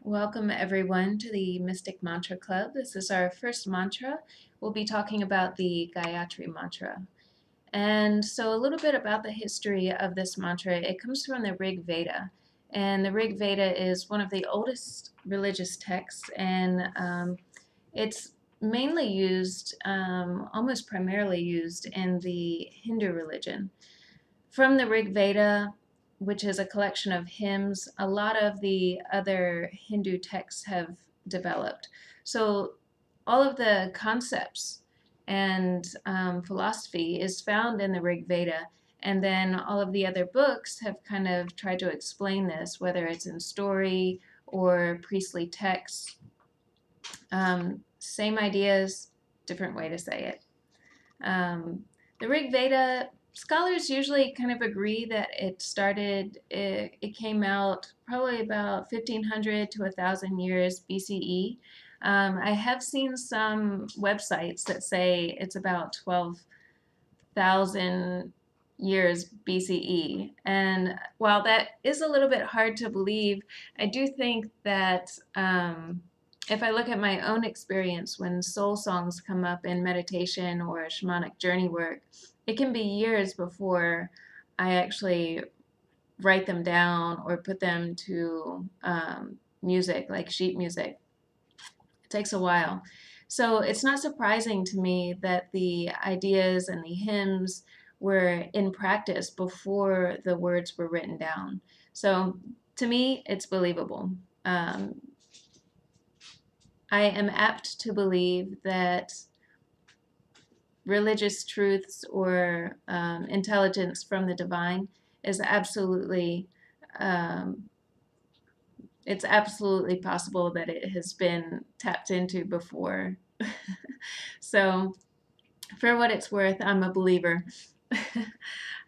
Welcome everyone to the Mystic Mantra Club. This is our first mantra. We'll be talking about the Gayatri mantra. And so a little bit about the history of this mantra. It comes from the Rig Veda. And the Rig Veda is one of the oldest religious texts, and it's mainly used, almost primarily used in the Hindu religion. From the Rig Veda, which is a collection of hymns, a lot of the other Hindu texts have developed. So all of the concepts and philosophy is found in the Rig Veda, and then all of the other books have kind of tried to explain this, whether it's in story or priestly texts. Same ideas, different way to say it. The Rig Veda, scholars usually kind of agree that it came out probably about 1500 to 1000 years BCE. I have seen some websites that say it's about 12,000 years BCE. And while that is a little bit hard to believe, I do think that if I look at my own experience when soul songs come up in meditation or shamanic journey work, it can be years before I actually write them down or put them to music, like sheet music. It takes a while. So it's not surprising to me that the ideas and the hymns were in practice before the words were written down. So to me, it's believable. I am apt to believe that religious truths or intelligence from the divine is absolutely it's absolutely possible that it has been tapped into before. So for what it's worth, I'm a believer.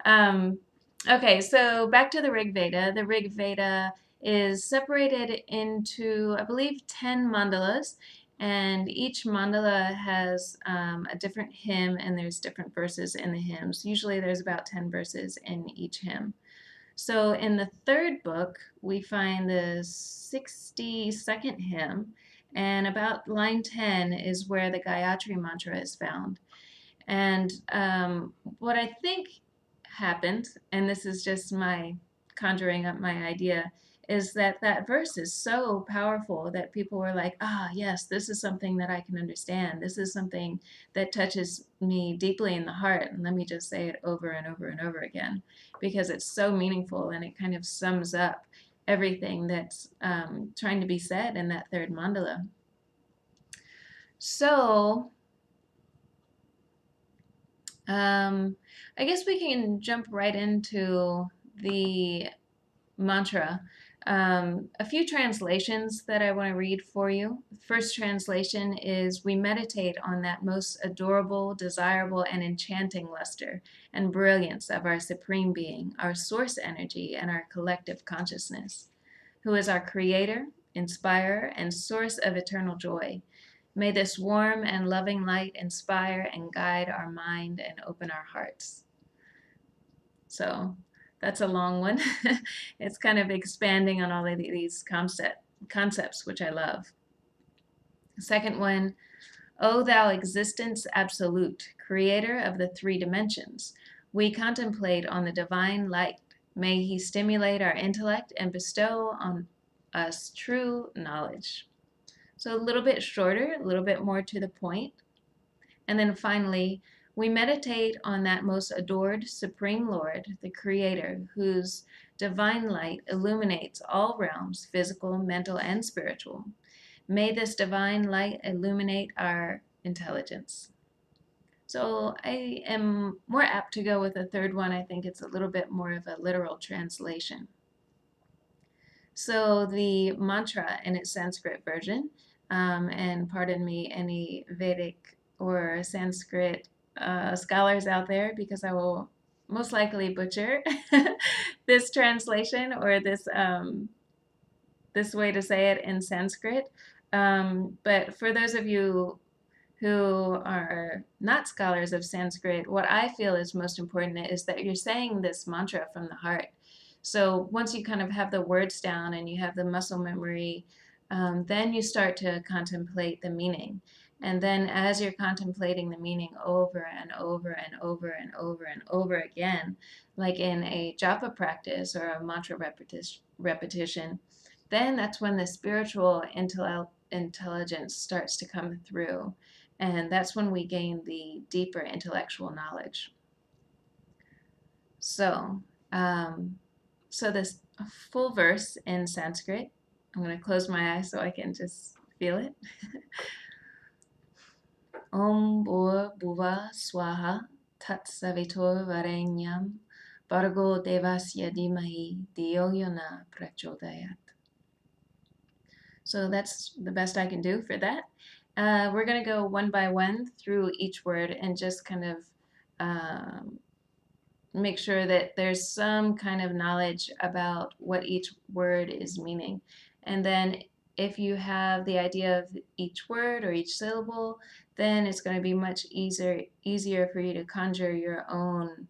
Okay, so back to the Rig Veda. The Rig Veda is separated into, I believe, 10 mandalas, and each mandala has a different hymn, and there's different verses in the hymns. Usually there's about 10 verses in each hymn. So in the third book, we find the 62nd hymn, and about line 10 is where the Gayatri mantra is found. And what I think happened, and this is just my conjuring up my idea, is that that verse is so powerful that people were like, ah, yes, this is something that I can understand. This is something that touches me deeply in the heart. And let me just say it over and over and over again because it's so meaningful and it kind of sums up everything that's trying to be said in that third mandala. So, I guess we can jump right into the mantra. A few translations that I want to read for you. First translation is, we meditate on that most adorable, desirable, and enchanting luster and brilliance of our Supreme Being, our source energy, and our collective consciousness, who is our creator, inspirer, and source of eternal joy. May this warm and loving light inspire and guide our mind and open our hearts. So that's a long one. It's kind of expanding on all of these concepts, which I love. Second one, O thou existence absolute, creator of the three dimensions, we contemplate on the divine light. May he stimulate our intellect and bestow on us true knowledge. So a little bit shorter, a little bit more to the point. And then finally, we meditate on that most adored Supreme Lord, the Creator, whose divine light illuminates all realms, physical, mental, and spiritual. May this divine light illuminate our intelligence. So I am more apt to go with the third one. I think it's a little bit more of a literal translation. So the mantra in its Sanskrit version, and pardon me, any Vedic or Sanskrit scholars out there, because I will most likely butcher this translation or this way to say it in Sanskrit. But for those of you who are not scholars of Sanskrit, what I feel is most important is that you're saying this mantra from the heart. So once you kind of have the words down and you have the muscle memory then you start to contemplate the meaning. And then as you're contemplating the meaning over and over and over and over and over again, like in a japa practice or a mantra repetition, then that's when the spiritual intelligence starts to come through. And that's when we gain the deeper intellectual knowledge. So, so this full verse in Sanskrit, I'm going to close my eyes so I can just feel it. Om Bhur Bhuva Swaha Tat Savitur Varenyam Bhargo Devasya Dhimahi Dhiyo Yona Prachodayat. So that's the best I can do for that. We're going to go one by one through each word and just kind of make sure that there's some kind of knowledge about what each word is meaning. And then if you have the idea of each word or each syllable, then it's going to be much easier for you to conjure your own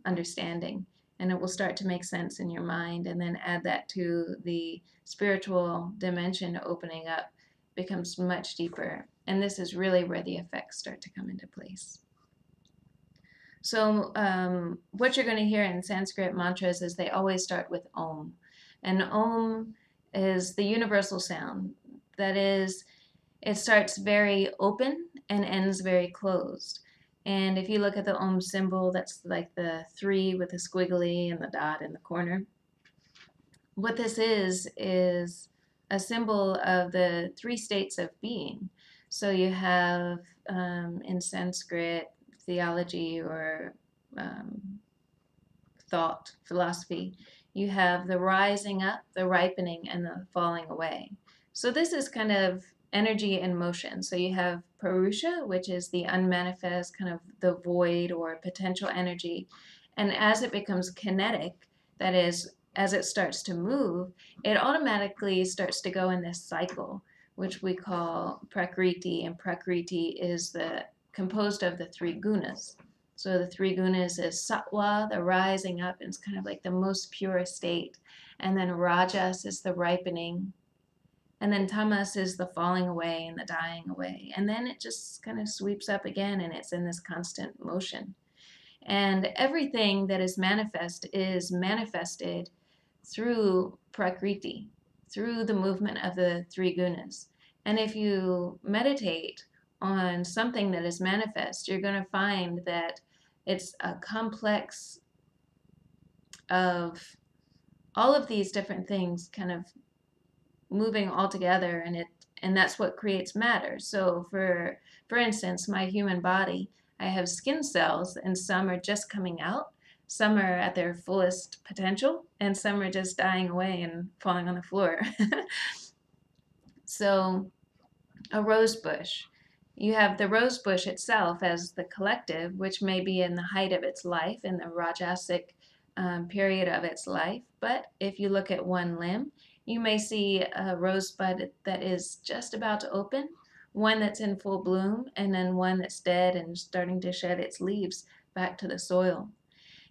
understanding. And it will start to make sense in your mind, and then add that to the spiritual dimension opening up becomes much deeper. And this is really where the effects start to come into place. So what you're going to hear in Sanskrit mantras is they always start with Om. And Om is the universal sound. That is, it starts very open and ends very closed. And if you look at the Om symbol, that's like the 3 with the squiggly and the dot in the corner. What this is a symbol of the 3 states of being. So you have in Sanskrit theology or thought, philosophy, you have the rising up, the ripening, and the falling away. So this is kind of energy in motion. So you have Purusha, which is the unmanifest, kind of the void or potential energy. And as it becomes kinetic, that is, as it starts to move, it automatically starts to go in this cycle, which we call Prakriti. And Prakriti is composed of the 3 gunas. So the 3 gunas is sattva, the rising up, and it's kind of like the most pure state. And then rajas is the ripening. And then tamas is the falling away and the dying away. And then it just kind of sweeps up again, and it's in this constant motion. And everything that is manifested through prakriti, through the movement of the 3 gunas. And if you meditate on something that is manifest, you're going to find that it's a complex of all of these different things kind of moving all together, and that's what creates matter. So for instance, my human body, I have skin cells, and some are just coming out, some are at their fullest potential, and some are just dying away and falling on the floor. So a rose bush, you have the rose bush itself as the collective, which may be in the height of its life, in the rajasic period of its life. But if you look at one limb, you may see a rosebud that is just about to open, one that's in full bloom, and then one that's dead and starting to shed its leaves back to the soil.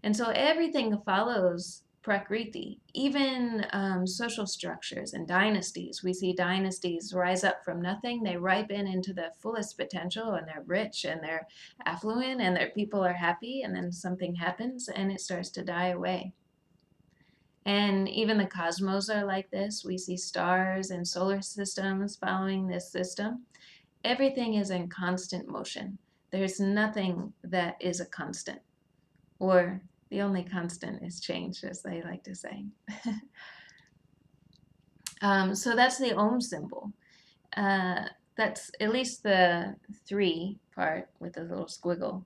And so everything follows Prakriti, even social structures and dynasties. We see dynasties rise up from nothing. They ripen into the fullest potential, and they're rich and they're affluent and their people are happy, and then something happens and it starts to die away. And even the cosmos are like this. We see stars and solar systems following this system. Everything is in constant motion. There's nothing that is a constant, or the only constant is change, as they like to say. So that's the Om symbol. That's at least the 3 part with the little squiggle.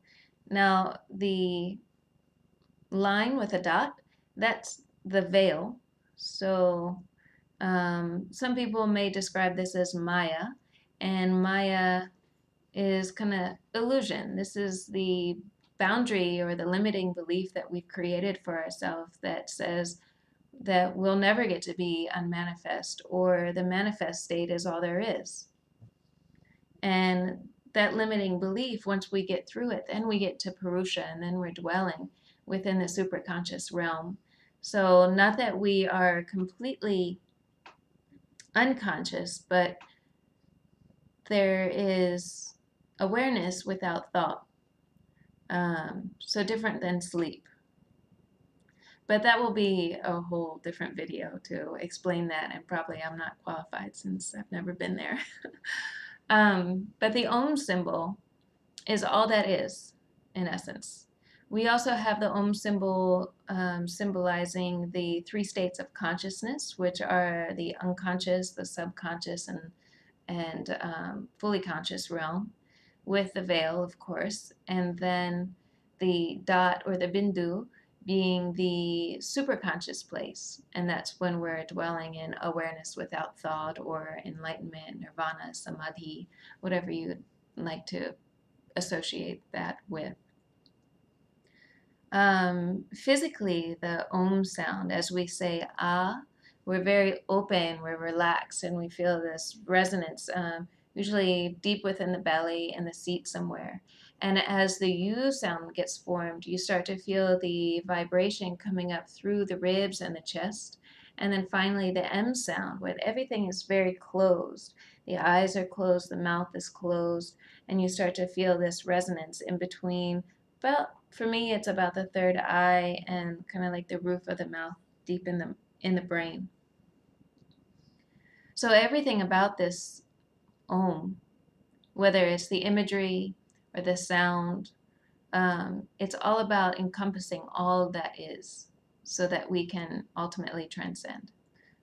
Now the line with a dot, that's the veil. So some people may describe this as Maya, and Maya is kind of illusion. This is the boundary or the limiting belief that we've created for ourselves that says that we'll never get to be unmanifest, or the manifest state is all there is. And that limiting belief, once we get through it, then we get to Purusha, and then we're dwelling within the superconscious realm. So not that we are completely unconscious, but there is awareness without thought. So different than sleep. But that will be a whole different video to explain that, and probably I'm not qualified since I've never been there. But the Om symbol is all that is, in essence. We also have the Om symbol symbolizing the three states of consciousness, which are the unconscious, the subconscious, and fully conscious realm, with the veil, of course, and then the dot or the bindu being the superconscious place, and that's when we're dwelling in awareness without thought or enlightenment, nirvana, samadhi, whatever you'd like to associate that with. Physically, the Om sound, as we say ah, we're very open, we're relaxed, and we feel this resonance, usually deep within the belly and the seat somewhere. And as the U sound gets formed, you start to feel the vibration coming up through the ribs and the chest. And then finally, the M sound, where everything is very closed. The eyes are closed, the mouth is closed, and you start to feel this resonance in between. Well, for me, it's about the third eye and kind of like the roof of the mouth, deep in the brain. So everything about this Om, whether it's the imagery or the sound, it's all about encompassing all that is, so that we can ultimately transcend.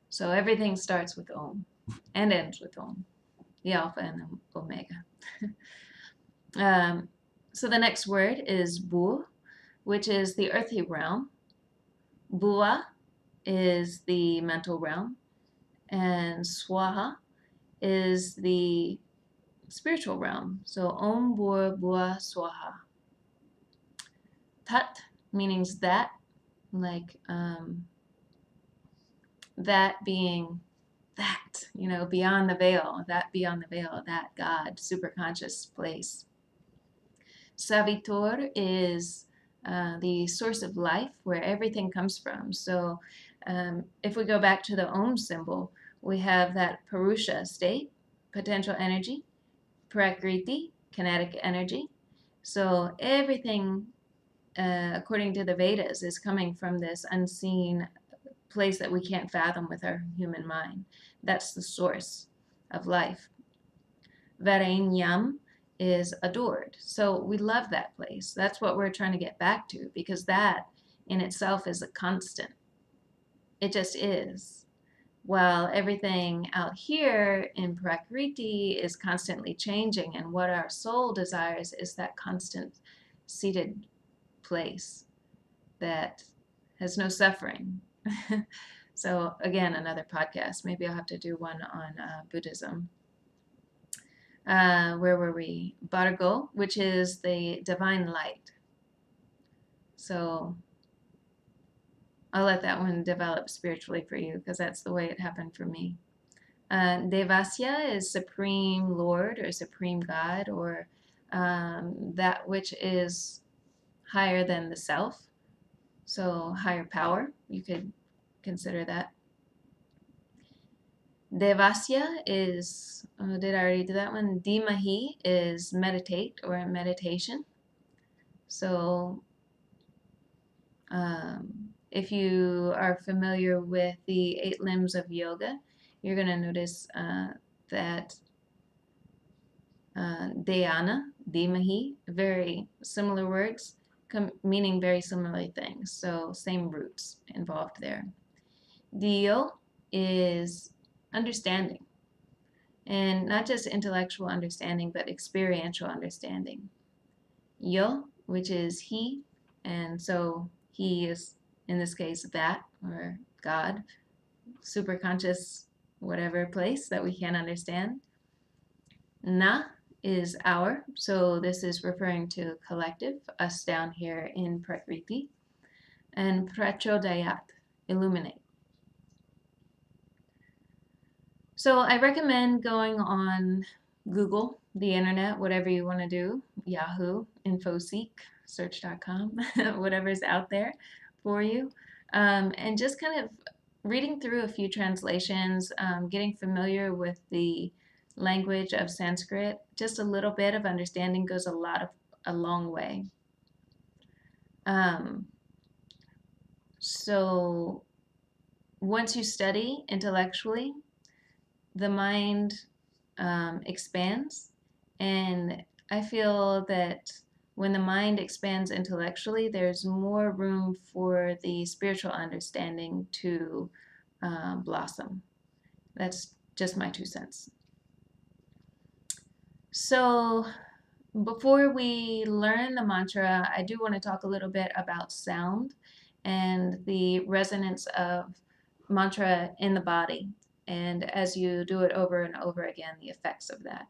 So everything starts with Om and ends with Om, the Alpha and the Omega. So the next word is Bu, which is the earthy realm. Bua is the mental realm, and Swaha is the spiritual realm. So Om Bur Bua Swaha. Tat means that, like that being that, beyond the veil, that beyond the veil, that God, superconscious place. Savitor is the source of life, where everything comes from. So if we go back to the Om symbol, we have that Purusha state, potential energy, Prakriti, kinetic energy. So everything, according to the Vedas, is coming from this unseen place that we can't fathom with our human mind. That's the source of life. Varenyam is adored. So we love that place. That's what we're trying to get back to, because that in itself is a constant. It just is. While everything out here in Prakriti is constantly changing, and what our soul desires is that constant seated place that has no suffering. So again, another podcast. Maybe I'll have to do one on Buddhism. Where were we? Bargo, which is the divine light. So I'll let that one develop spiritually for you, because that's the way it happened for me. Devasya is supreme lord or supreme god, or that which is higher than the self. So higher power, you could consider that. Devasya is, did I already do that one? Dhimahi is meditate or meditation. So if you are familiar with the 8 limbs of yoga, you're going to notice that dhyana, dhimahi, very similar words, meaning very similar things. So same roots involved there. Dio is understanding, and not just intellectual understanding, but experiential understanding. Yo, which is he, and so he is, in this case, that, or God, superconscious, whatever place that we can't understand. Na is our, so this is referring to collective, us down here in Prakriti. And Prachodayat, illuminate. So I recommend going on Google, the internet, whatever you want to do, Yahoo, InfoSeek, search.com, whatever's out there for you, and just kind of reading through a few translations, getting familiar with the language of Sanskrit, just a little bit of understanding goes a long way. Um, so once you study intellectually, the mind expands, and I feel that when the mind expands intellectually, there's more room for the spiritual understanding to blossom. That's just my 2 cents. So before we learn the mantra, I do want to talk a little bit about sound and the resonance of mantra in the body, and as you do it over and over again, the effects of that.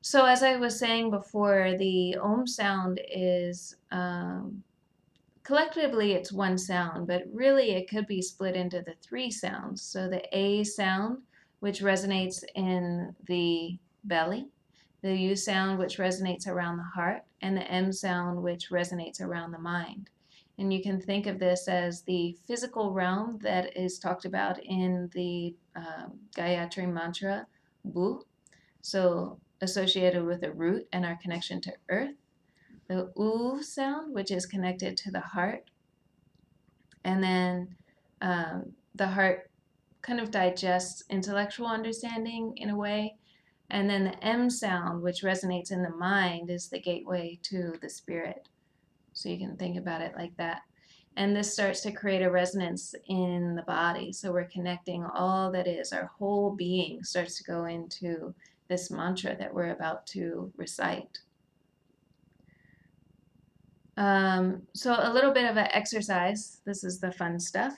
So as I was saying before, the Om sound is collectively it's one sound, but really it could be split into the 3 sounds. So the A sound, which resonates in the belly, the U sound, which resonates around the heart, and the M sound, which resonates around the mind. And you can think of this as the physical realm that is talked about in the Gayatri mantra, Bu. So associated with the root and our connection to earth. The U sound, which is connected to the heart. And then the heart kind of digests intellectual understanding in a way. And then the M sound, which resonates in the mind, is the gateway to the spirit. So you can think about it like that. And this starts to create a resonance in the body. So we're connecting all that is, our whole being starts to go into this mantra that we're about to recite. So a little bit of an exercise. This is the fun stuff.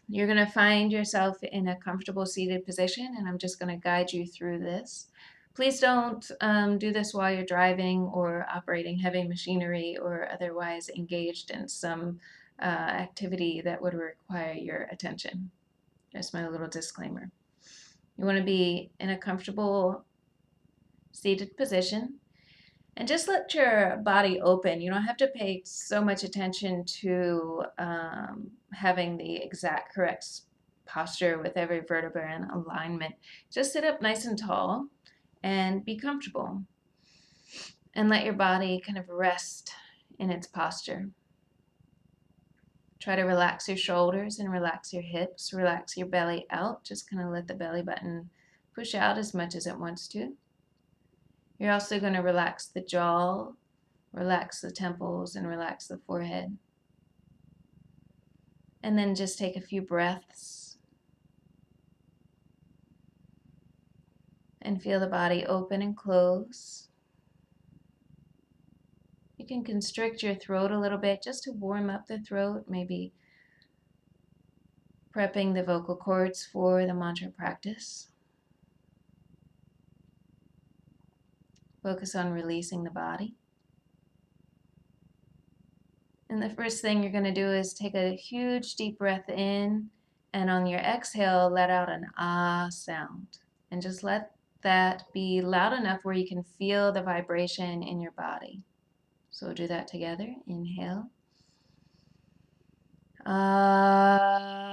You're going to find yourself in a comfortable seated position, and I'm just going to guide you through this. Please don't do this while you're driving or operating heavy machinery or otherwise engaged in some activity that would require your attention. Just my little disclaimer. You want to be in a comfortable seated position. And just let your body open. You don't have to pay so much attention to having the exact correct posture with every vertebra in alignment. Just sit up nice and tall and be comfortable. And let your body kind of rest in its posture. Try to relax your shoulders and relax your hips. Relax your belly out. Just kind of let the belly button push out as much as it wants to. You're also going to relax the jaw, relax the temples, and relax the forehead. And then just take a few breaths and feel the body open and close. You can constrict your throat a little bit just to warm up the throat, maybe prepping the vocal cords for the mantra practice. Focus on releasing the body. And the first thing you're going to do is take a huge deep breath in, and on your exhale, let out an ah sound. And just let that be loud enough where you can feel the vibration in your body. So we'll do that together. Inhale. Ah.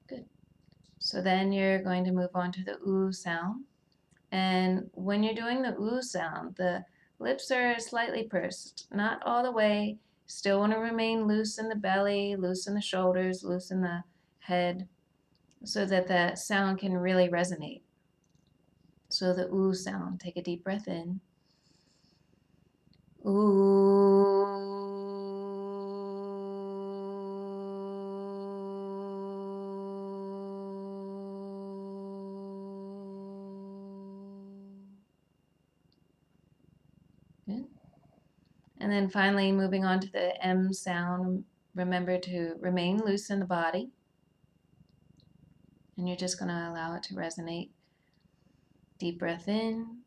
Good. So then you're going to move on to the oo sound. And when you're doing the oo sound, the lips are slightly pursed, not all the way. Still want to remain loose in the belly, loose in the shoulders, loose in the head, so that the sound can really resonate. So the oo sound, take a deep breath in. Ooh. Good. And then finally, moving on to the M sound, remember to remain loose in the body. And you're just going to allow it to resonate. Deep breath in.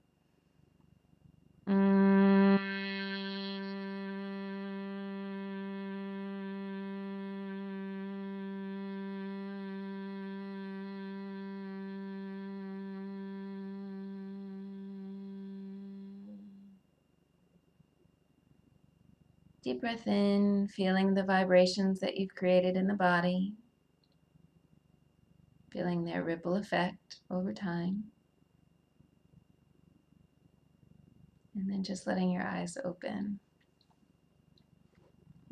Deep breath in, feeling the vibrations that you've created in the body, feeling their ripple effect over time. And then just letting your eyes open.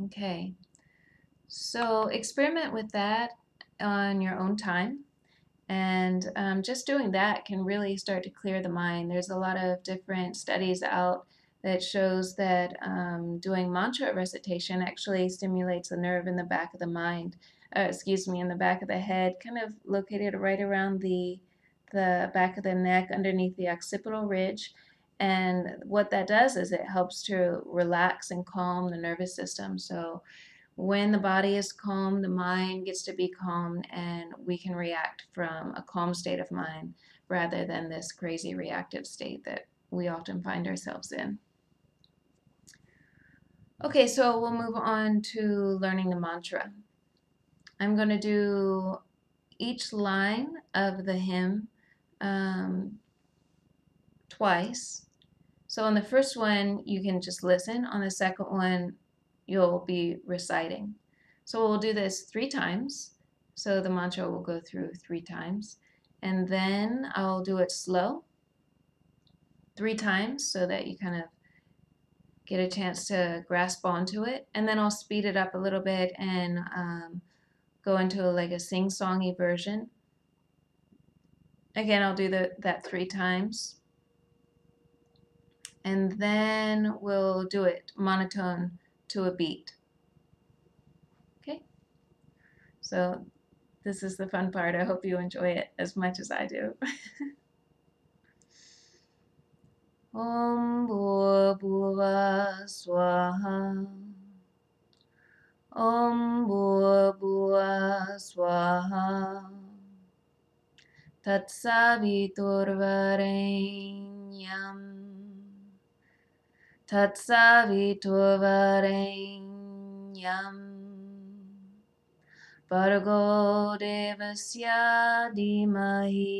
Okay, so experiment with that on your own time. And just doing that can really start to clear the mind. There's a lot of different studies out that shows that doing mantra recitation actually stimulates the nerve in the back of the mind, in the back of the head, kind of located right around the back of the neck underneath the occipital ridge. And what that does is it helps to relax and calm the nervous system. So when the body is calm, the mind gets to be calm, and we can react from a calm state of mind rather than this crazy reactive state that we often find ourselves in. Okay, so we'll move on to learning the mantra. I'm going to do each line of the hymn twice. So on the first one, you can just listen. On the second one, you'll be reciting. So we'll do this 3 times. So the mantra will go through 3 times. And then I'll do it slow 3 times so that you kind of get a chance to grasp onto it. And then I'll speed it up a little bit and go into like a sing-songy version. Again, I'll do that 3 times. And then we'll do it monotone to a beat. Okay? So this is the fun part. I hope you enjoy it as much as I do. Om Bhurabhuva Swaha. Om Bhurabhuva Swaha. Tatsaviturvarenyam. Tatsaviturvarenyam. Bhargo devasya dhimahi.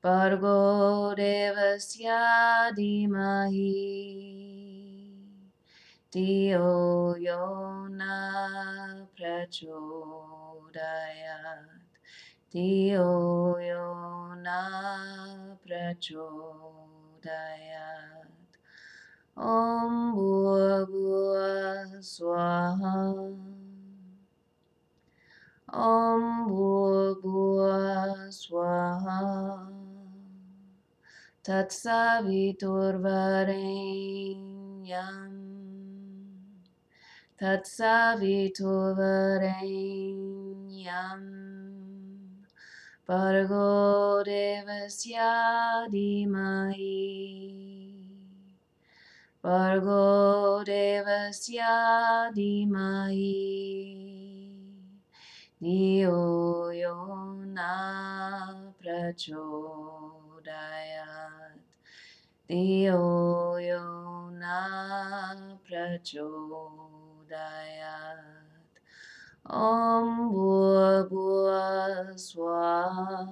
Bhargo devasya dhimahi. Dhiyo yo na prachodayat. Dhiyo yo na prachodayat. Om Bhurabhuva Swaha. Om Bhurabhuva Swaha. Tatsaviturvarenyam. Tatsaviturvarenyam. Bhargo devasya dhimahi. Bhargo devasya dhimahi. Dhiyo yo na prachodayat. Dhiyo yo na prachodayat. Om Bhurabhuva Swaha.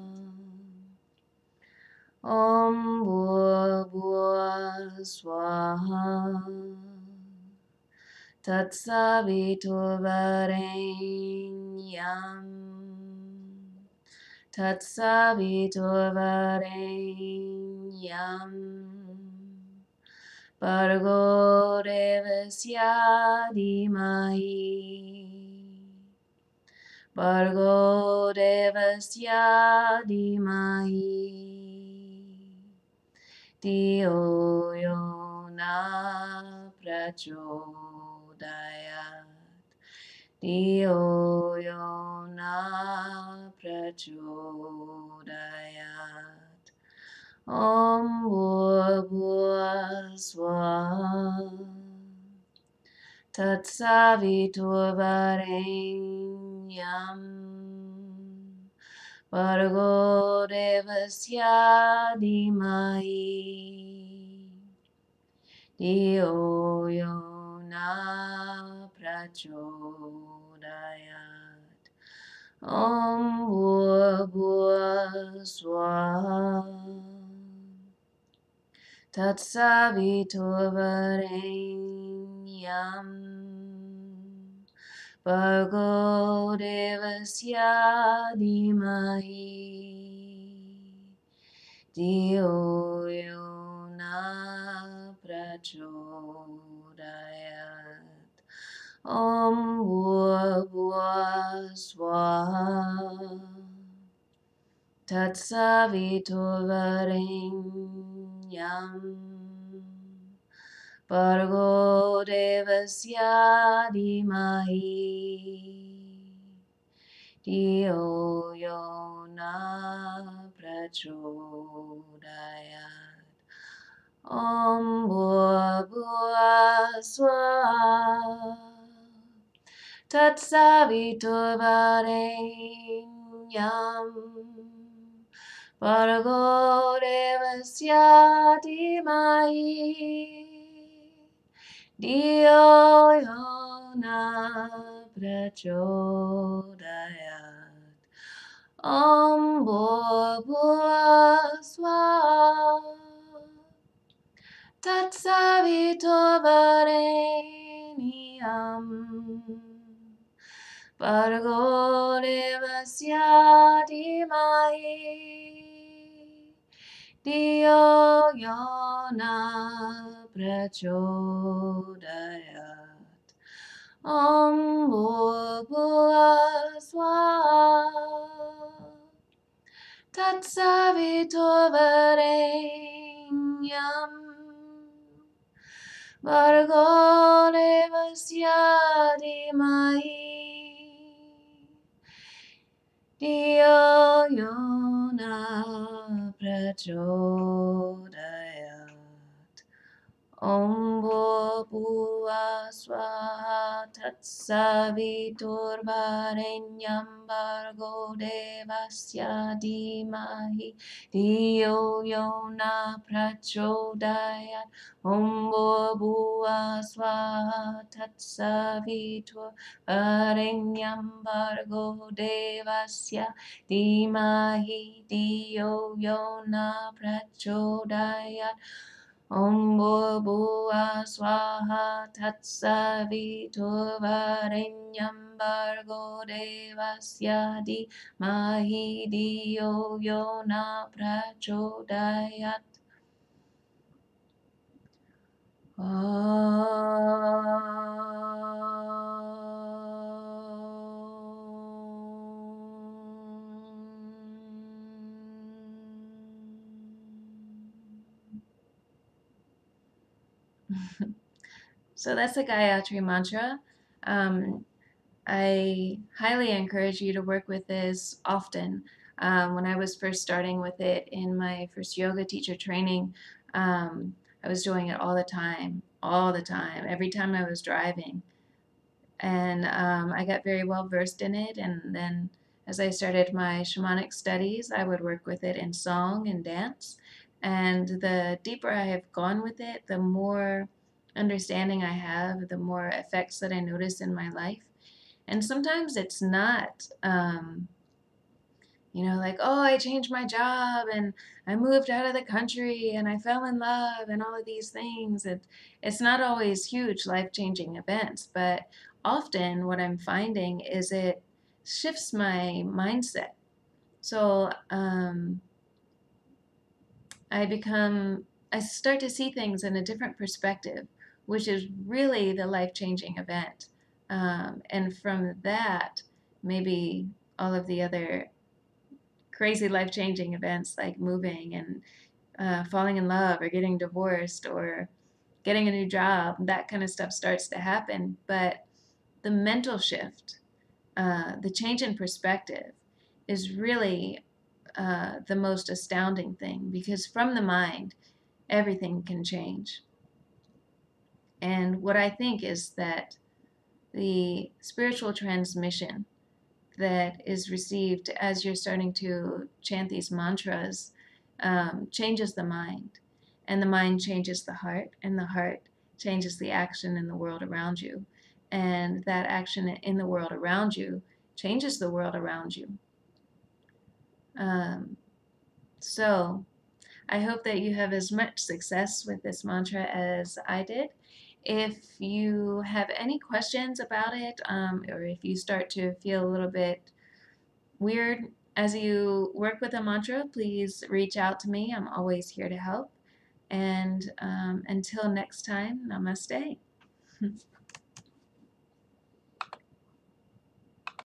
Om Bhurabhuva Swaha. Tatsaviturvarenyam. Tatsaviturvarenyam. Bhargo devasya dhimahi. Bhargo devasya dhimahi. Dhiyo yo na prachodayat. Dhiyo yo na prachodayat. Om Bhurabhuva Swaha. Tatsaviturvarenyam. Bhargo devasya dhimahi. Dhiyo yo na prachodayat. Om Bhurabhuva Swaha. Tatsaviturvarenyam Bhargo devasya dhimahi Dio yona prachodayat Om Bhurvubhuva Swaha Tatsaviturvarenyam Bhargo devasya dhimahi Dio yona prachodayat Om Bhurvubhuva Swaha Tatsaviturvarenyam Bhargo devasya dhimahi Dio yona prachodayat Om Bhurvubhuva Swaha Tatsaviturvarenyam Bhargo devasya dhimahi Dio yona prachodayat Om Bhurvubhuva Swaha Tatsaviturvarenyam Bhargo devasya dhimahi Dio yona prachodayat Om Bhurvubhuva Swaha Tatsaviturvarenyam Bhargo devasya dhimahi Dio yona prachodayat Om Bhurvubhuva Swaha Tatsaviturvarenyam Bhargo devasya dhimahi Dio yona prachodayat Om Bhurvubhuva Swaha Tatsaviturvarenyam Bhargo devasya dhimahi Dio yona prachodayat So that's the Gayatri mantra. Um, I highly encourage you to work with this often. When I was first starting with it in my first yoga teacher training, I was doing it all the time, every time I was driving. And I got very well versed in it. And then as I started my shamanic studies, I would work with it in song and dance. And the deeper I have gone with it, the more understanding I have, the more effects that I notice in my life. And sometimes it's not, like, oh, I changed my job and I moved out of the country and I fell in love and all of these things. It's not always huge life-changing events, but often what I'm finding is it shifts my mindset. So I start to see things in a different perspective, which is really the life-changing event. And from that, maybe all of the other crazy life-changing events like moving and falling in love or getting divorced or getting a new job, that kind of stuff starts to happen. But the mental shift, the change in perspective, is really the most astounding thing, because from the mind, everything can change. And what I think is that the spiritual transmission that is received as you're starting to chant these mantras changes the mind, and the mind changes the heart, and the heart changes the action in the world around you, and that action in the world around you changes the world around you. So I hope that you have as much success with this mantra as I did. If you have any questions about it, or if you start to feel a little bit weird as you work with a mantra, please reach out to me. I'm always here to help. And until next time, namaste.